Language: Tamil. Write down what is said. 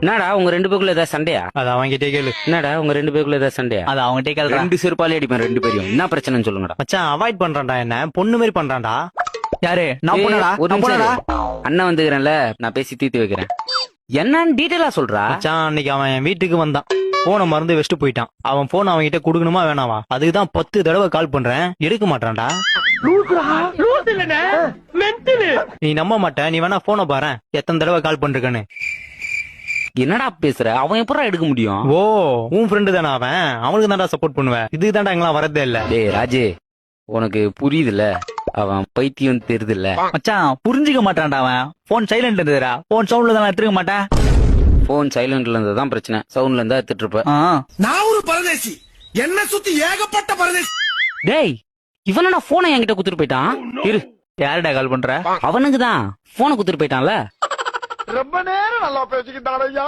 என்னடா உங்க ரெண்டு பேருக்குள்ள ஏதாவது சண்டையா? அது அவன்கிட்டே கேளு. என்னடா உங்க ரெண்டு பேருக்குள்ள ஏதாவது சண்டையா? அது அவங்ககிட்டே கேள்றா. ரெண்டு செருப்பாலே அடிப்பேன் ரெண்டு பேரையும். என்ன பிரச்சனைன்னு சொல்லுங்கடா. மச்சான் அவாய்ட் பண்றான்டா, என்ன பொண்ணு மாதிரி பண்றான்டா. யாரு? நான் ஏய், போனடா. ஒரு நான் நிமிஷம் போனடா. இரு. அண்ணன் வந்துக்கிறேன்ல, நான் பேசி தீர்த்து வைக்கிறேன். என்னன்னு டீட்டெயிலா சொல்றா. மச்சான் அன்னைக்கு அவன் என் வீட்டுக்கு வந்தான், போனை மறந்து வச்சுட்டு போயிட்டான். அவன் போன் அவன்கிட்ட குடுக்கணுமா வேணாவா? அதுக்குதான் 10 தடவை கால் பண்றேன், எடுக்க மாட்டான்டா. நீ நம்ப மாட்ட, நீ வேணா போனை பாரு எத்தனை தடவை கால் பண்றேன்னு. என்னடா பேசுற? அவன் எப்படா எடுக்க முடியும்? ஓ, உன் ஃப்ரெண்டு தானே அவன், அவனுக்கு தான்டா சப்போர்ட் பண்ணுவேன். இதுக்கு தான்டா எங்கெல்லாம் வரதே இல்ல. டேய் ராஜே, உனக்கு புரியுதுல்ல, அவன் பைத்தியம் தெரியுதுல்ல. மச்சான் புரிஞ்சுக்க மாட்டான்டா அவன். போன் சைலண்ட் இருந்ததுடா, போன் சவுண்ட்ல தான் எடுத்துக்க மாட்டேன். போன் சைலண்ட்ல இருந்ததான் பிரச்சனை, சவுண்ட்ல இருந்தா எடுத்துட்டு இருப்ப. நான் ஒரு பரதேசி, என்ன சுத்தி ஏகப்பட்ட பரதேசி. டேய், இவனடா போனை என்கிட்ட குத்துட்டு போயிட்டான். இரு, யாருடா கால் பண்ற? அவனுக்கு தான் போனை குத்துட்டு போயிட்டான்ல. ரொம்ப நேரம் நல்லா பேசிக்கிட்டாரையா.